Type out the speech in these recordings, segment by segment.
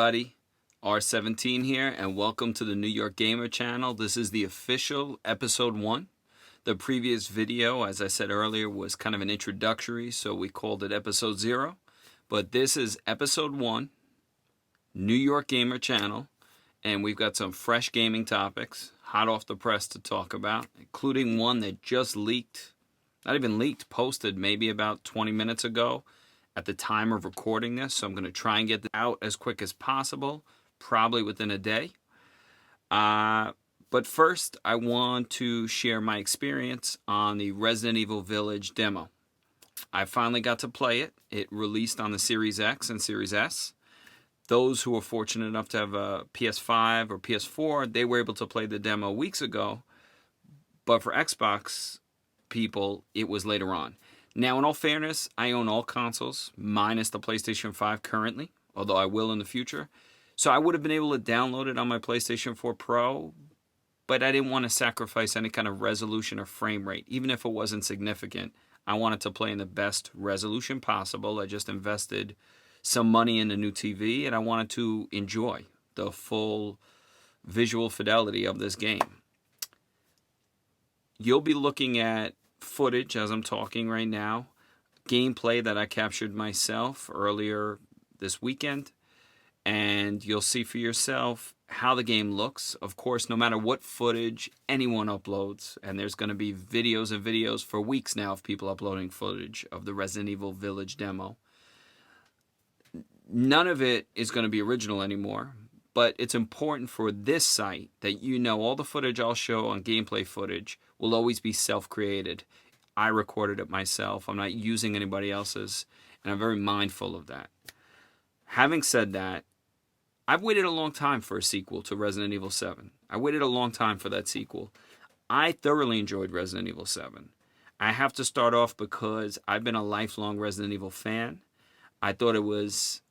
everybody. R17 here, and welcome to the New York Gamer channel. This is the official episode 1. The previous video, as I said earlier, was kind of an introductory, so we called it episode 0. But this is episode 1, New York Gamer channel, and we've got some fresh gaming topics, hot off the press to talk about, including one that just leaked, not even leaked, posted maybe about 20 minutes ago at the time of recording this. So I'm going to try and get it out as quick as possible, probably within a day. But first, I want to share my experience on the Resident Evil Village demo. I finally got to play it. It released on the Series X and Series S. Those who were fortunate enough to have a PS5 or PS4, they were able to play the demo weeks ago. But for Xbox people, it was later on. Now, in all fairness, I own all consoles, minus the PlayStation 5 currently, although I will in the future. So I would have been able to download it on my PlayStation 4 Pro, but I didn't want to sacrifice any kind of resolution or frame rate. Even if it wasn't significant, I wanted to play in the best resolution possible. I just invested some money in a new TV, and I wanted to enjoy the full visual fidelity of this game. You'll be looking at footage as I'm talking right now, gameplay that I captured myself earlier this weekend, and you'll see for yourself how the game looks. Of course, no matter what footage anyone uploads, and there's going to be videos and videos for weeks now of people uploading footage of the Resident Evil Village demo. None of it is going to be original anymore, but it's important for this site that you know all the footage I'll show on gameplay footage will always be self-created. I recorded it myself. I'm not using anybody else's, and I'm very mindful of that. Having said that, I've waited a long time for a sequel to Resident Evil 7. I waited a long time for that sequel. I thoroughly enjoyed Resident Evil 7. I have to start off because I've been a lifelong Resident Evil fan. I thought it was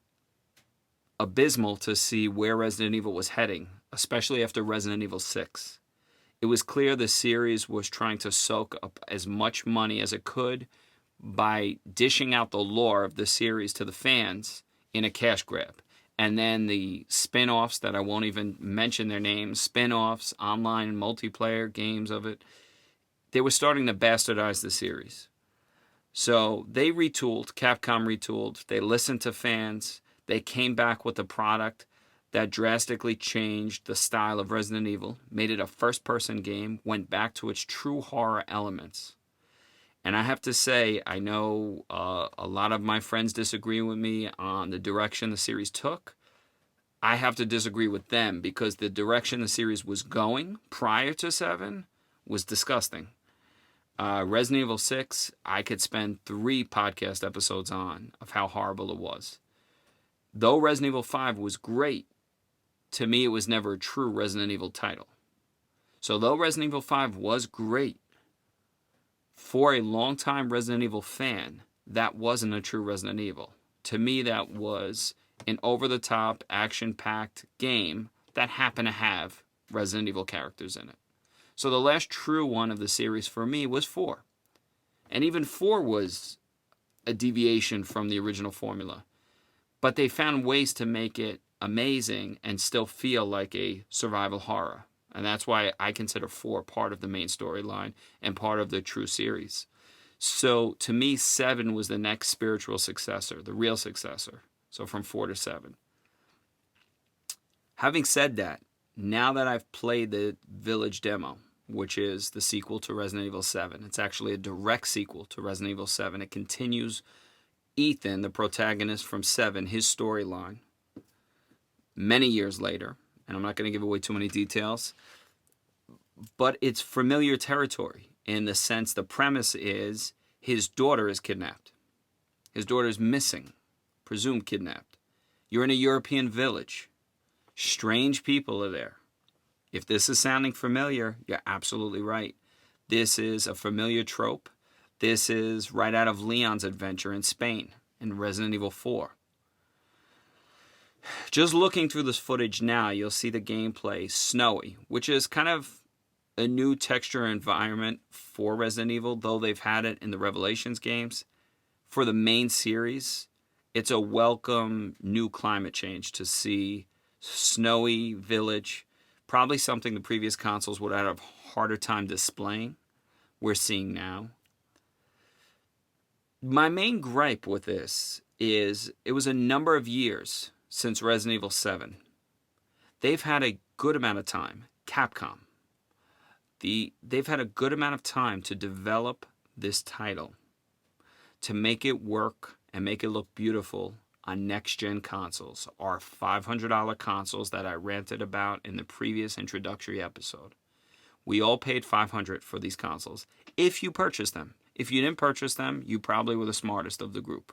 abysmal to see where Resident Evil was heading, especially after Resident Evil 6. It was clear the series was trying to soak up as much money as it could by dishing out the lore of the series to the fans in a cash grab. And then the spin-offs that I won't even mention their names, spin-offs, online multiplayer games of it, they were starting to bastardize the series. So they retooled, Capcom retooled, they listened to fans, they came back with a product that drastically changed the style of Resident Evil, made it a first-person game, went back to its true horror elements. And I have to say, I know a lot of my friends disagree with me on the direction the series took. I have to disagree with them because the direction the series was going prior to 7 was disgusting. Resident Evil 6, I could spend 3 podcast episodes on of how horrible it was. Though Resident Evil 5 was great, to me it was never a true Resident Evil title. So though Resident Evil 5 was great, for a long-time Resident Evil fan, that wasn't a true Resident Evil. To me, that was an over-the-top, action-packed game that happened to have Resident Evil characters in it. So the last true one of the series for me was 4. And even 4 was a deviation from the original formula. But they found ways to make it amazing and still feel like a survival horror. And that's why I consider 4 part of the main storyline and part of the true series. So to me, 7 was the next spiritual successor, the real successor. So from 4 to 7. Having said that, now that I've played the Village demo, which is the sequel to Resident Evil 7, it's actually a direct sequel to Resident Evil 7. It continues Ethan, the protagonist from 7, his storyline, many years later. And I'm not going to give away too many details, but it's familiar territory in the sense the premise is his daughter is kidnapped. His daughter is missing, presumed kidnapped. You're in a European village. Strange people are there. If this is sounding familiar, you're absolutely right. This is a familiar trope. This is right out of Leon's adventure in Spain in Resident Evil 4. Just looking through this footage now, you'll see the gameplay snowy, which is kind of a new texture environment for Resident Evil, though they've had it in the Revelations games. For the main series, It's a welcome new climate change to see snowy village, probably something the previous consoles would have a harder time displaying. We're seeing now. My main gripe with this is it was a number of years since Resident Evil 7. They've had a good amount of time, Capcom. They've had a good amount of time to develop this title, to make it work and make it look beautiful on next-gen consoles. Our $500 consoles that I ranted about in the previous introductory episode. We all paid $500 for these consoles, if you purchased them. If you didn't purchase them, you probably were the smartest of the group.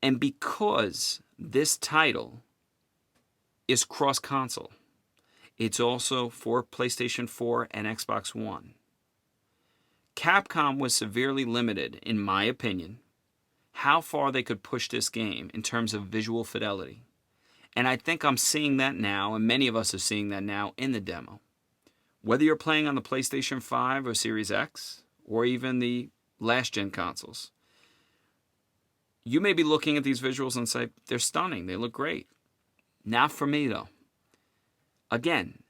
And because this title is cross-console, it's also for PlayStation 4 and Xbox One. Capcom was severely limited, in my opinion, how far they could push this game in terms of visual fidelity. And I think I'm seeing that now, and many of us are seeing that now in the demo. Whether you're playing on the PlayStation 5 or Series X, or even the last-gen consoles, you may be looking at these visuals and say, they're stunning, they look great. Not for me, though. Again,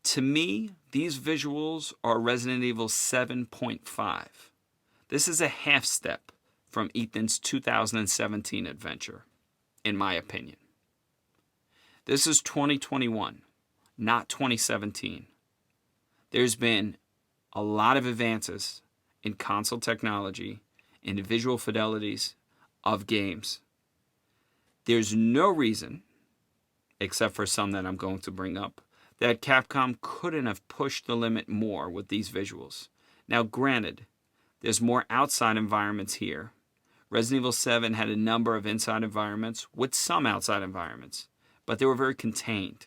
to me, these visuals are Resident Evil 7.5. This is a half step from Ethan's 2017 adventure, in my opinion. This is 2021, not 2017. There's been a lot of advances in console technology and the visual fidelities of games. There's no reason, except for some that I'm going to bring up, that Capcom couldn't have pushed the limit more with these visuals. Now, granted, there's more outside environments here. Resident Evil 7 had a number of inside environments with some outside environments, but they were very contained.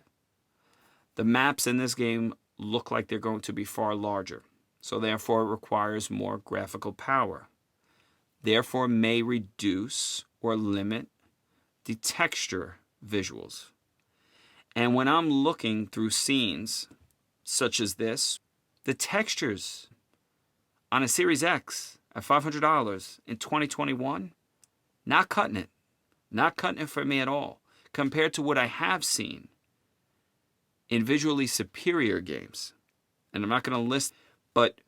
The maps in this game look like they're going to be far larger, so therefore it requires more graphical power. Therefore may reduce or limit the texture visuals. And when I'm looking through scenes such as this, the textures on a Series X at $500 in 2021, not cutting it. Not cutting it for me at all, compared to what I have seen in visually superior games. And I'm not going to list, but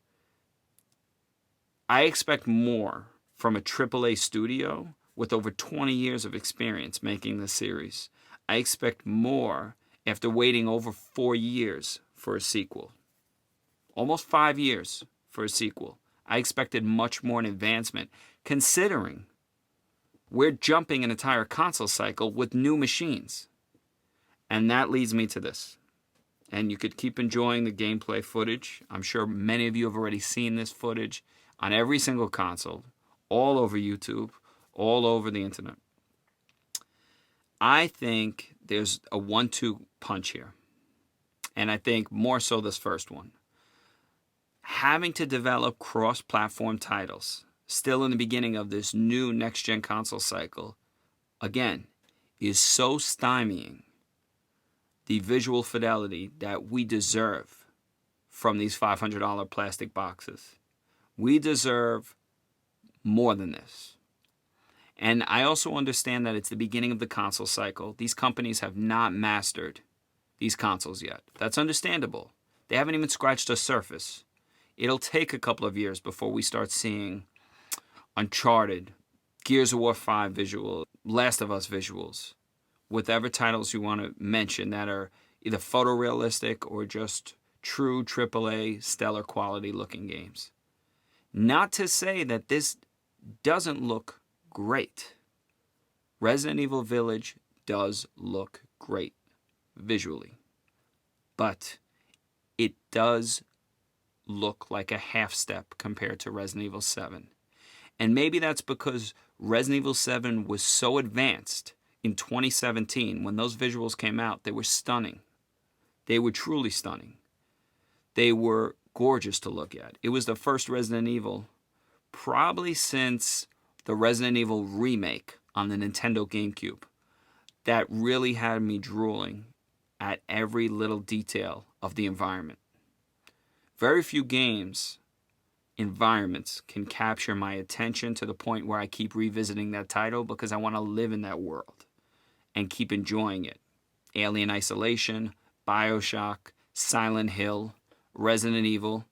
I expect more from a AAA studio with over 20 years of experience making the series. I expect more after waiting over 4 years for a sequel. Almost 5 years for a sequel. I expected much more in advancement, considering we're jumping an entire console cycle with new machines. And that leads me to this. And you could keep enjoying the gameplay footage. I'm sure many of you have already seen this footage on every single console, all over YouTube, all over the internet. I think there's a 1-2 punch here. And I think more so this first one. Having to develop cross-platform titles, still in the beginning of this new next-gen console cycle, again, is so stymieing the visual fidelity that we deserve from these $500 plastic boxes. We deserve more than this. And I also understand that it's the beginning of the console cycle. These companies have not mastered these consoles yet. That's understandable. They haven't even scratched the surface. It'll take a couple of years before we start seeing Uncharted, Gears of War 5 visuals, Last of Us visuals, whatever titles you want to mention that are either photorealistic or just true AAA stellar quality looking games. Not to say that this doesn't look great. Resident Evil Village does look great visually, but it does look like a half step compared to Resident Evil 7. And maybe that's because Resident Evil 7 was so advanced in 2017 when those visuals came out. They were stunning. They were truly stunning. They were gorgeous to look at. It was the first Resident Evil probably since the Resident Evil remake on the Nintendo GameCube that really had me drooling at every little detail of the environment. Very few games environments can capture my attention to the point where I keep revisiting that title because I want to live in that world and keep enjoying it. Alien Isolation, BioShock, Silent Hill, Resident Evil,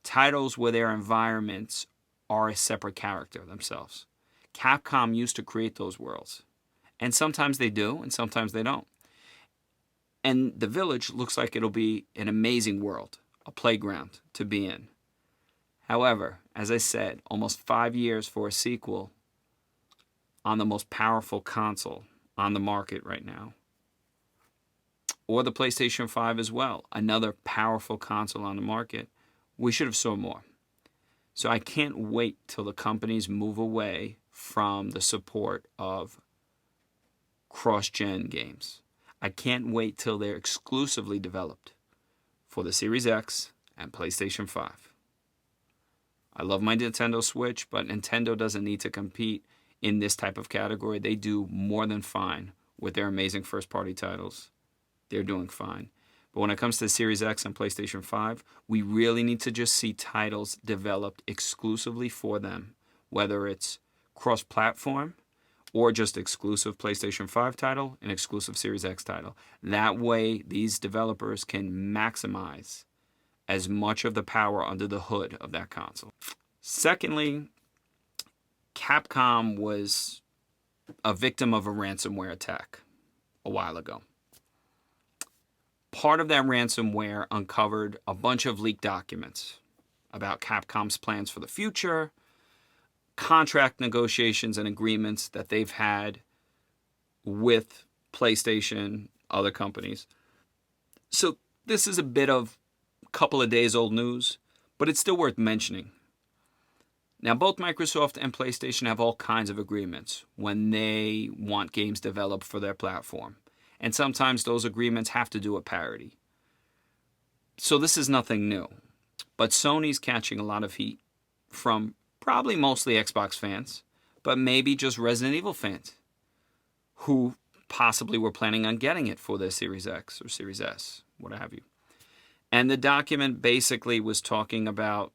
titles where their environments are a separate character themselves. Capcom used to create those worlds. And sometimes they do, and sometimes they don't. And The Village looks like it'll be an amazing world, a playground to be in. However, as I said, almost 5 years for a sequel on the most powerful console on the market right now. Or the PlayStation 5 as well, another powerful console on the market. We should have saw more. So I can't wait till the companies move away from the support of cross-gen games. I can't wait till they're exclusively developed for the Series X and PlayStation 5. I love my Nintendo Switch, but Nintendo doesn't need to compete in this type of category. They do more than fine with their amazing first-party titles. They're doing fine. But when it comes to the Series X and PlayStation 5, we really need to just see titles developed exclusively for them, whether it's cross-platform or just exclusive PlayStation 5 title and exclusive Series X title. That way, these developers can maximize as much of the power under the hood of that console. Secondly, Capcom was a victim of a ransomware attack a while ago. Part of that ransomware uncovered a bunch of leaked documents about Capcom's plans for the future, contract negotiations and agreements that they've had with PlayStation, other companies. So this is a bit of a couple of days old news, but it's still worth mentioning. Now, both Microsoft and PlayStation have all kinds of agreements when they want games developed for their platform. And sometimes those agreements have to do with parity. So this is nothing new. But Sony's catching a lot of heat from probably mostly Xbox fans, but maybe just Resident Evil fans who possibly were planning on getting it for their Series X or Series S, what have you. And the document basically was talking about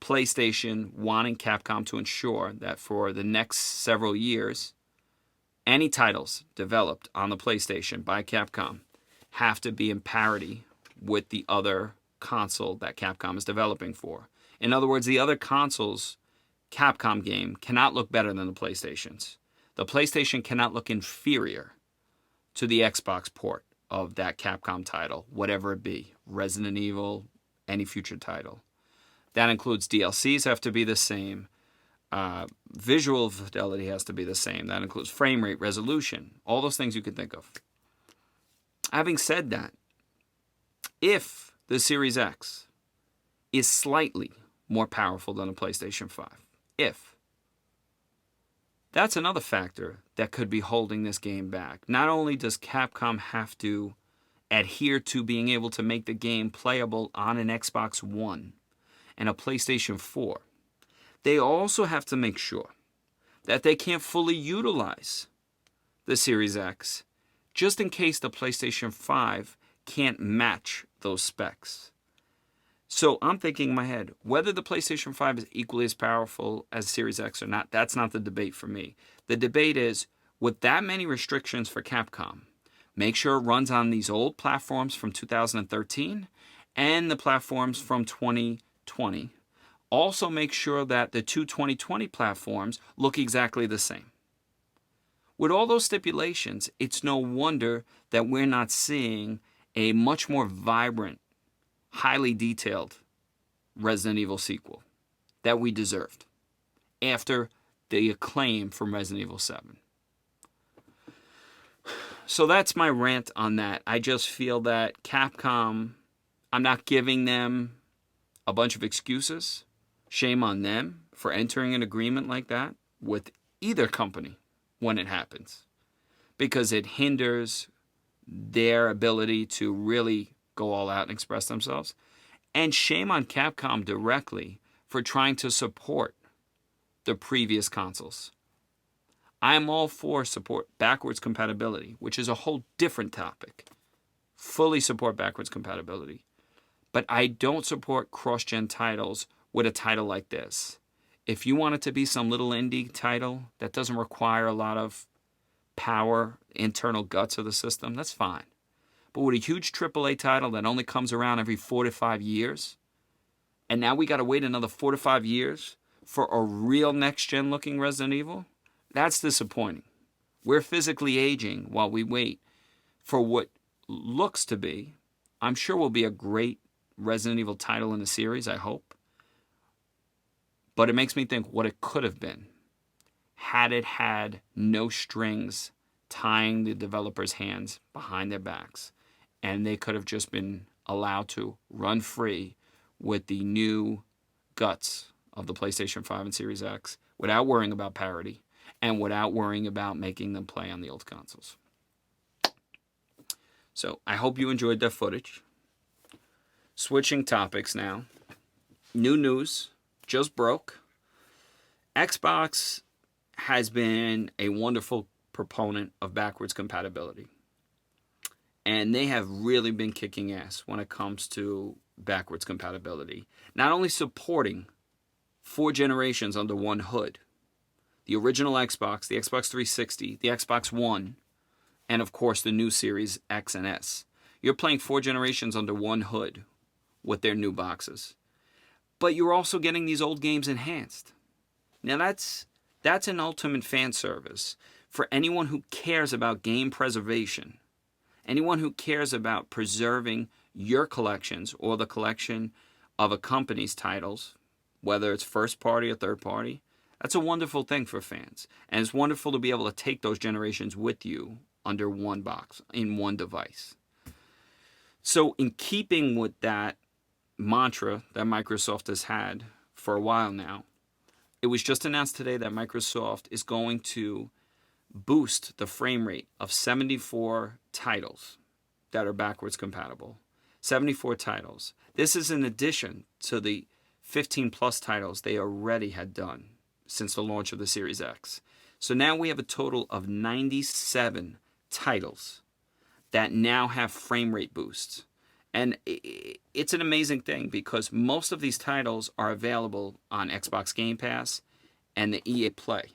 PlayStation wanting Capcom to ensure that for the next several years, any titles developed on the PlayStation by Capcom have to be in parity with the other console that Capcom is developing for. In other words, the other console's Capcom game cannot look better than the PlayStation's. The PlayStation cannot look inferior to the Xbox port of that Capcom title, whatever it be, Resident Evil, any future title. That includes DLCs have to be the same. Visual fidelity has to be the same. That includes frame rate, resolution, all those things you could think of. Having said that, if the Series X is slightly more powerful than a PlayStation 5, that's another factor that could be holding this game back. Not only does Capcom have to adhere to being able to make the game playable on an Xbox One and a PlayStation 4, they also have to make sure that they can't fully utilize the Series X just in case the PlayStation 5 can't match those specs. So I'm thinking in my head, whether the PlayStation 5 is equally as powerful as Series X or not, that's not the debate for me. The debate is, with that many restrictions for Capcom, make sure it runs on these old platforms from 2013 and the platforms from 2020. Also make sure that the two 2020 platforms look exactly the same. With all those stipulations, it's no wonder that we're not seeing a much more vibrant, highly detailed Resident Evil sequel that we deserved after the acclaim from Resident Evil 7. So that's my rant on that. I just feel that Capcom, I'm not giving them a bunch of excuses. Shame on them for entering an agreement like that with either company when it happens, because it hinders their ability to really go all out and express themselves. And shame on Capcom directly for trying to support the previous consoles. I am all for support backwards compatibility, which is a whole different topic. Fully support backwards compatibility. But I don't support cross-gen titles with a title like this. If you want it to be some little indie title that doesn't require a lot of power, internal guts of the system, that's fine. But with a huge AAA title that only comes around every 4 to 5 years, and now we got to wait another 4 to 5 years for a real next-gen looking Resident Evil, that's disappointing. We're physically aging while we wait for what looks to be, I'm sure will be a great Resident Evil title in the series, I hope. But it makes me think what it could have been had it had no strings tying the developers' hands behind their backs. And they could have just been allowed to run free with the new guts of the PlayStation 5 and Series X without worrying about parity and without worrying about making them play on the old consoles. So I hope you enjoyed that footage. Switching topics now. New news just broke. Xbox has been a wonderful proponent of backwards compatibility. And they have really been kicking ass when it comes to backwards compatibility. Not only supporting 4 generations under one hood. The original Xbox, the Xbox 360, the Xbox One, and of course the new Series X and S. You're playing 4 generations under one hood with their new boxes. But you're also getting these old games enhanced. Now that's an ultimate fan service for anyone who cares about game preservation. Anyone who cares about preserving your collections or the collection of a company's titles, whether it's first party or third party, that's a wonderful thing for fans. And it's wonderful to be able to take those generations with you under one box, in one device. So in keeping with that mantra that Microsoft has had for a while now, it was just announced today that Microsoft is going to boost the frame rate of 74 titles that are backwards compatible. 74 titles. This is in addition to the 15 plus titles they already had done since the launch of the Series X. So now we have a total of 97 titles that now have frame rate boosts. And it's an amazing thing because most of these titles are available on Xbox Game Pass and the EA Play.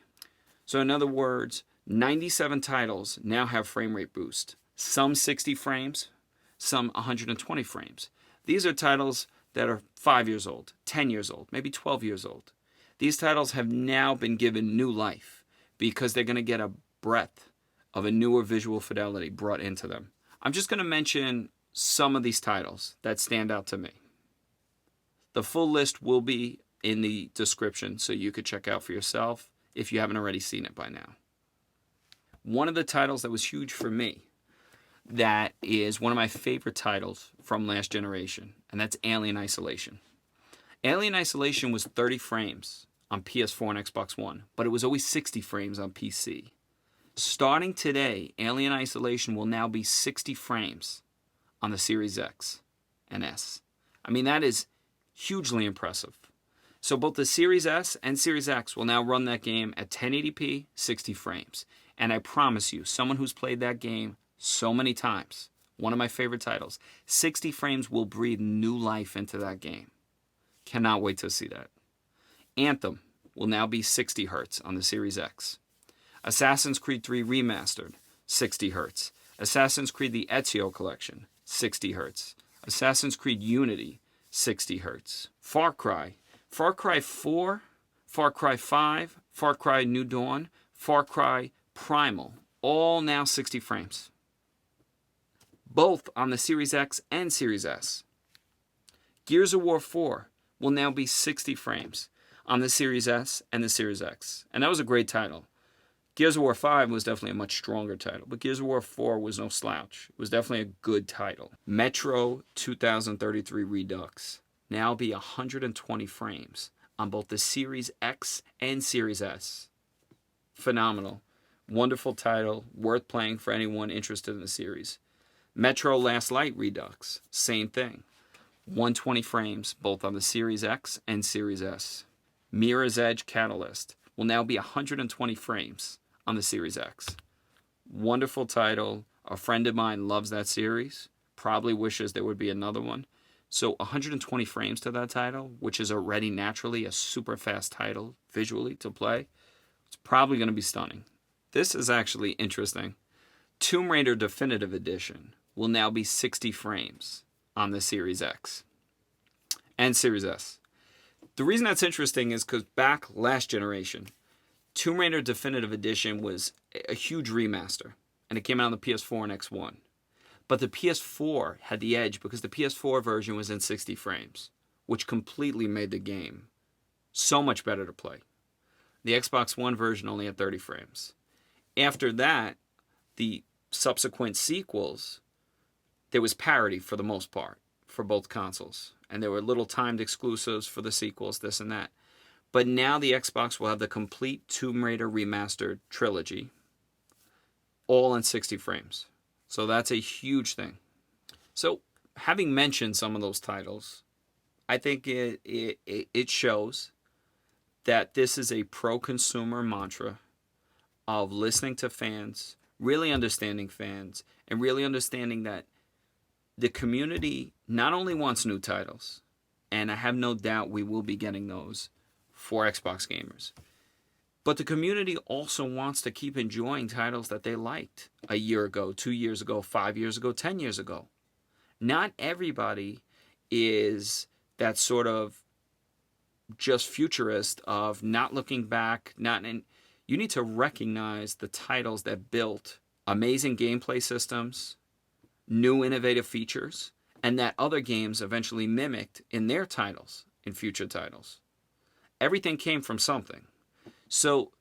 So in other words, 97 titles now have frame rate boost. Some 60 frames, some 120 frames. These are titles that are 5 years old, 10 years old, maybe 12 years old. These titles have now been given new life because they're going to get a breadth of a newer visual fidelity brought into them. I'm just going to mention some of these titles that stand out to me. The full list will be in the description so you could check out for yourself if you haven't already seen it by now. One of the titles that was huge for me, that is one of my favorite titles from last generation, and that's Alien Isolation. Alien Isolation was 30 frames on PS4 and Xbox One, but it was always 60 frames on PC. Starting today, Alien Isolation will now be 60 frames on the Series X and S. I mean, that is hugely impressive. So both the Series S and Series X will now run that game at 1080p, 60 frames. And I promise you, someone who's played that game so many times, one of my favorite titles, 60 frames will breathe new life into that game. Cannot wait to see that. Anthem will now be 60 Hz on the Series X. Assassin's Creed 3 Remastered, 60 Hz. Assassin's Creed the Ezio Collection, 60 Hz. Assassin's Creed Unity, 60 Hz. Far Cry 4, Far Cry 5, Far Cry New Dawn, Far Cry Primal, all now 60 frames. Both on the Series X and Series S. Gears of War 4 will now be 60 frames on the Series S and the Series X. And that was a great title. Gears of War 5 was definitely a much stronger title, but Gears of War 4 was no slouch. It was definitely a good title. Metro 2033 Redux now be 120 frames on both the Series X and Series S. Phenomenal. Wonderful title, worth playing for anyone interested in the series. Metro Last Light Redux, same thing. 120 frames, both on the Series X and Series S. Mirror's Edge Catalyst will now be 120 frames on the Series X. Wonderful title. A friend of mine loves that series. Probably wishes there would be another one. So 120 frames to that title, which is already naturally a super fast title visually to play, it's probably going to be stunning. This is actually interesting. Tomb Raider Definitive Edition will now be 60 frames on the Series X and Series S. The reason that's interesting is because back last generation, Tomb Raider Definitive Edition was a huge remaster, and it came out on the PS4 and X1. But the PS4 had the edge because the PS4 version was in 60 frames, which completely made the game so much better to play. The Xbox One version only had 30 frames. After that, the subsequent sequels, there was parity for the most part for both consoles. And there were little timed exclusives for the sequels, this and that. But now the Xbox will have the complete Tomb Raider remastered trilogy, all in 60 frames. So that's a huge thing. So having mentioned some of those titles, I think it shows that this is a pro-consumer mantra of listening to fans, really understanding fans, and really understanding that the community not only wants new titles, and I have no doubt we will be getting those for Xbox gamers, but the community also wants to keep enjoying titles that they liked a year ago, 2 years ago, 5 years ago, 10 years ago. Not everybody is that sort of just futurist of not looking back, you need to recognize the titles that built amazing gameplay systems, new innovative features, and that other games eventually mimicked in their titles, in future titles. Everything came from something. So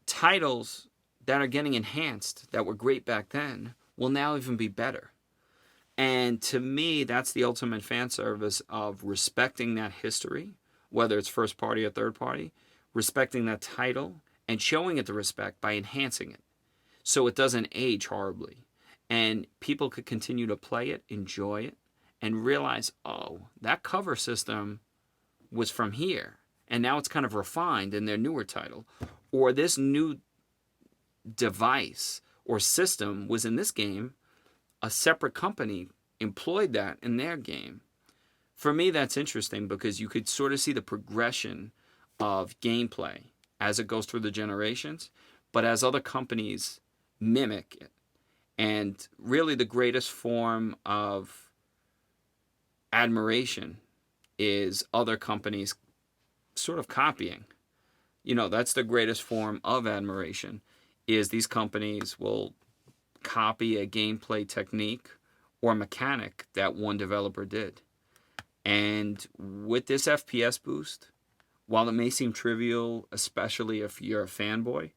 titles that are getting enhanced that were great back then will now even be better. And to me, that's the ultimate fan service of respecting that history, whether it's first party or third party, respecting that title and showing it the respect by enhancing it so it doesn't age horribly. And people could continue to play it, enjoy it, and realize, oh, that cover system was from here. And now it's kind of refined in their newer title. Or this new device or system was in this game. A separate company employed that in their game. For me, that's interesting because you could sort of see the progression of gameplay as it goes through the generations, but as other companies mimic it. And really the greatest form of admiration is other companies sort of copying. That's the greatest form of admiration, is these companies will copy a gameplay technique or mechanic that one developer did. And with this FPS boost, while it may seem trivial, especially if you're a fanboy,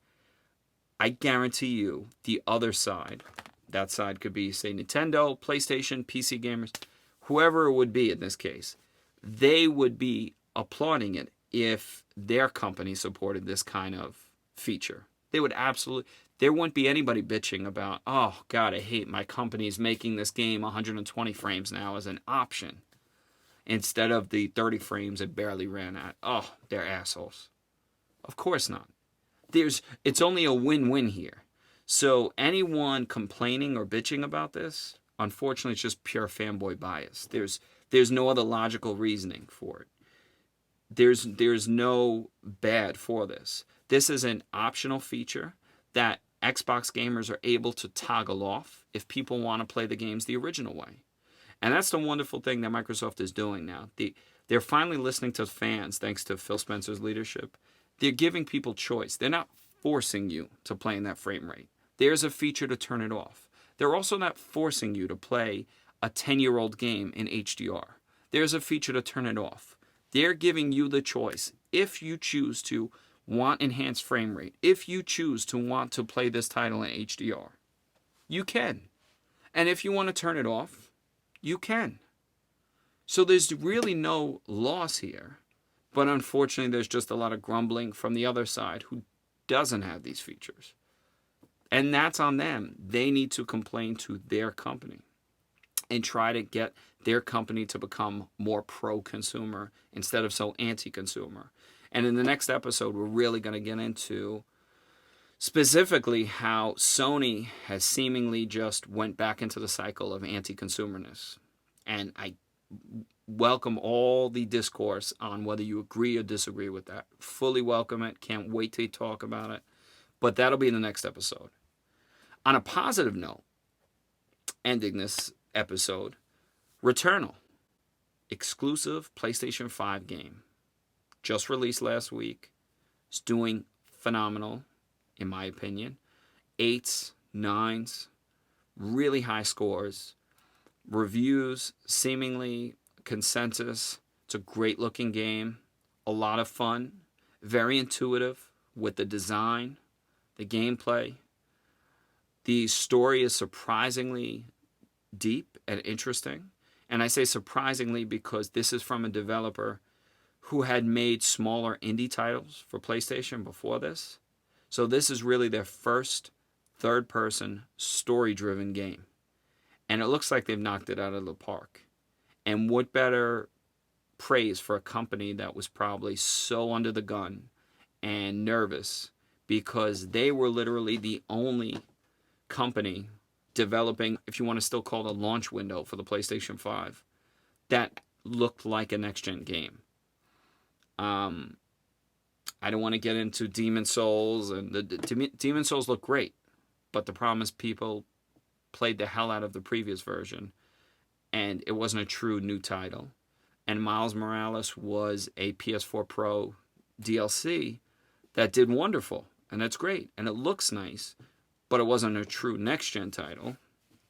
I guarantee you the other side, that side could be, say, Nintendo, PlayStation, PC gamers, whoever it would be in this case, they would be applauding it if their company supported this kind of feature. They would absolutely, there wouldn't be anybody bitching about, oh, God, I hate my company's making this game 120 frames now as an option instead of the 30 frames it barely ran at. Oh, they're assholes. Of course not. It's only a win-win here. So anyone complaining or bitching about this, unfortunately, it's just pure fanboy bias. There's no other logical reasoning for it. There's no bad for this. This is an optional feature that Xbox gamers are able to toggle off if people want to play the games the original way. And that's the wonderful thing that Microsoft is doing now. They're finally listening to fans thanks to Phil Spencer's leadership. They're giving people choice. They're not forcing you to play in that frame rate. There's a feature to turn it off. They're also not forcing you to play a 10-year-old game in HDR. There's a feature to turn it off. They're giving you the choice. If you choose to want enhanced frame rate, if you choose to want to play this title in HDR, you can. And if you want to turn it off, you can. So there's really no loss here. But unfortunately, there's just a lot of grumbling from the other side who doesn't have these features. And that's on them. They need to complain to their company and try to get their company to become more pro-consumer instead of so anti-consumer. And in the next episode, we're really going to get into specifically how Sony has seemingly just went back into the cycle of anti-consumerness. And I welcome all the discourse on whether you agree or disagree with that. Fully welcome it. Can't wait to talk about it. But that'll be in the next episode. On a positive note, ending this episode, Returnal, exclusive PlayStation 5 game. Just released last week. It's doing phenomenal, in my opinion. 8s, 9s, really high scores. Reviews, seemingly consensus. It's a great looking game. A lot of fun. Very intuitive with the design, the gameplay. The story is surprisingly deep and interesting. And I say surprisingly because this is from a developer who had made smaller indie titles for PlayStation before this. So this is really their first third-person, story-driven game. And it looks like they've knocked it out of the park. And what better praise for a company that was probably so under the gun and nervous because they were literally the only company developing, if you want to still call it a launch window for the PlayStation 5, that looked like a next-gen game. I don't want to get into Demon Souls, and the Demon Souls look great, but the problem is people played the hell out of the previous version, and it wasn't a true new title. And Miles Morales was a PS4 Pro DLC that did wonderful, and that's great, and it looks nice, but it wasn't a true next-gen title,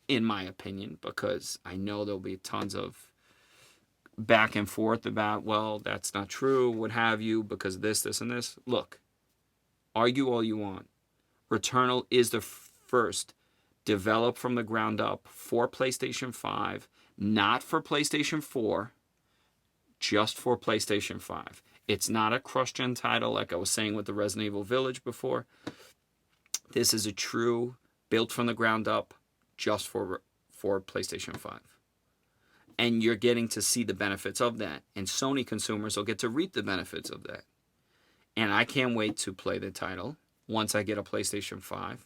in my opinion, because I know there'll be tons of back and forth about, well, that's not true, what have you, because this, and this. Look, argue all you want. Returnal is the first developed from the ground up for PlayStation 5, not for PlayStation 4, just for PlayStation 5. It's not a cross-gen title like I was saying with the Resident Evil Village before. This is a true built from the ground up just for PlayStation 5. And you're getting to see the benefits of that. And Sony consumers will get to reap the benefits of that. And I can't wait to play the title once I get a PlayStation 5.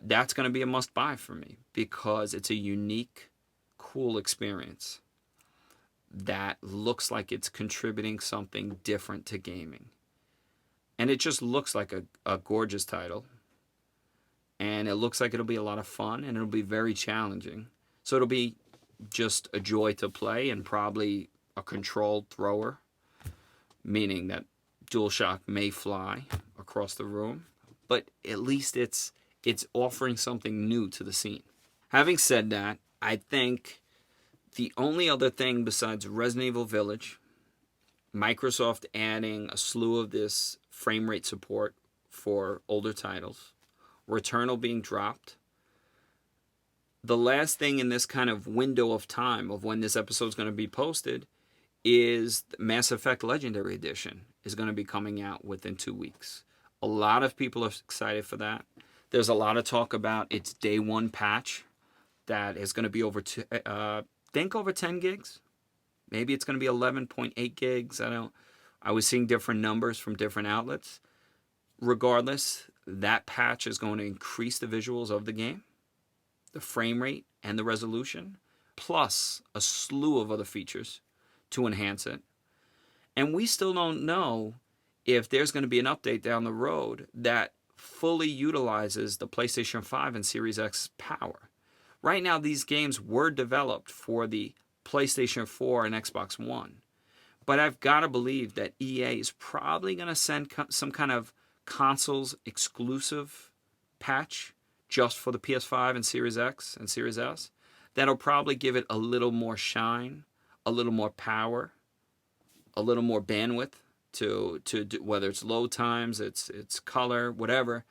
That's going to be a must-buy for me because it's a unique, cool experience that looks like it's contributing something different to gaming. And it just looks like a gorgeous title. And it looks like it'll be a lot of fun and it'll be very challenging. So it'll be just a joy to play and probably a controlled thrower, meaning that DualShock may fly across the room, but at least it's offering something new to the scene. Having said that, I think the only other thing besides Resident Evil Village, Microsoft adding a slew of this frame rate support for older titles, Returnal being dropped, the last thing in this kind of window of time of when this episode is going to be posted is Mass Effect Legendary Edition is going to be coming out within 2 weeks. A lot of people are excited for that. There's a lot of talk about its day one patch that is going to be over over 10 gigs. Maybe it's going to be 11.8 gigs. I was seeing different numbers from different outlets. Regardless, that patch is going to increase the visuals of the game, the frame rate, and the resolution, plus a slew of other features to enhance it. And we still don't know if there's going to be an update down the road that fully utilizes the PlayStation 5 and Series X power. Right now, these games were developed for the PlayStation 4 and Xbox One. But I've got to believe that EA is probably going to send some kind of consoles exclusive patch just for the PS5 and Series X and Series S. That'll probably give it a little more shine, a little more power, a little more bandwidth to do, whether it's load times, it's color, whatever,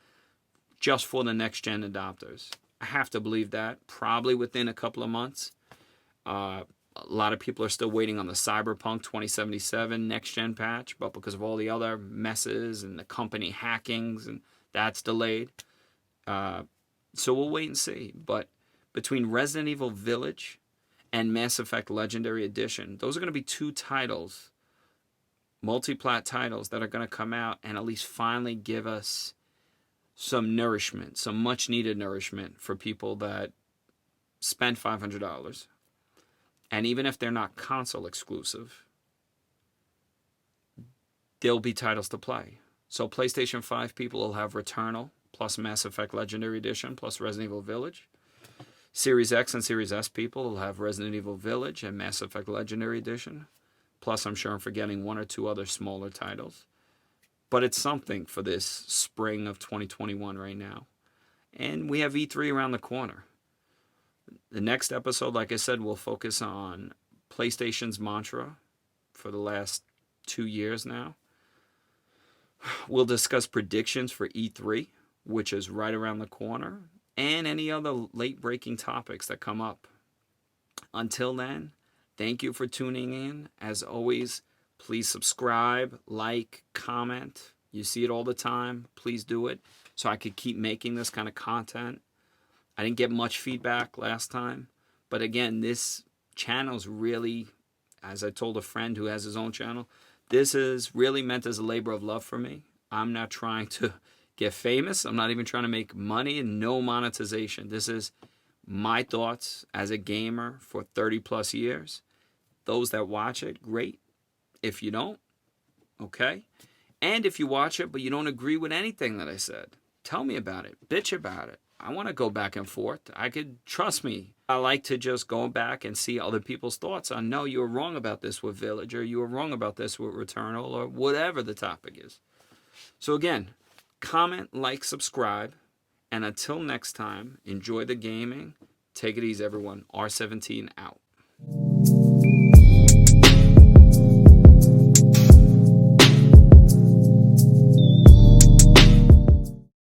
just for the next gen adopters. I have to believe that probably within a couple of months. A lot of people are still waiting on the Cyberpunk 2077 next gen patch, but because of all the other messes and the company hackings, and that's delayed. So we'll wait and see. But between Resident Evil Village and Mass Effect Legendary Edition, those are going to be two titles, multi-plat titles, that are going to come out and at least finally give us some nourishment, some much-needed nourishment for people that spent $500 And even if they're not console exclusive, there'll be titles to play. So PlayStation 5 people will have Returnal, plus Mass Effect Legendary Edition, plus Resident Evil Village. Series X and Series S people will have Resident Evil Village and Mass Effect Legendary Edition. Plus, I'm sure I'm forgetting one or two other smaller titles. But it's something for this spring of 2021 right now. And we have E3 around the corner. The next episode, like I said, will focus on PlayStation's mantra for the last 2 years now. We'll discuss predictions for E3, which is right around the corner, and any other late-breaking topics that come up. Until then, thank you for tuning in. As always, please subscribe, like, comment. You see it all the time. Please do it so I could keep making this kind of content. I didn't get much feedback last time, but again, this channel's really, as I told a friend who has his own channel, this is really meant as a labor of love for me. I'm not trying to get famous. I'm not even trying to make money and no monetization. This is my thoughts as a gamer for 30 plus years. Those that watch it, great. If you don't, okay. And if you watch it but you don't agree with anything that I said, tell me about it. Bitch about it. I want to go back and forth. Trust me, I like to just go back and see other people's thoughts on, no, you were wrong about this with Village, or you were wrong about this with Returnal, or whatever the topic is. So again, comment, like, subscribe, and until next time, enjoy the gaming. Take it easy, everyone. R17 out.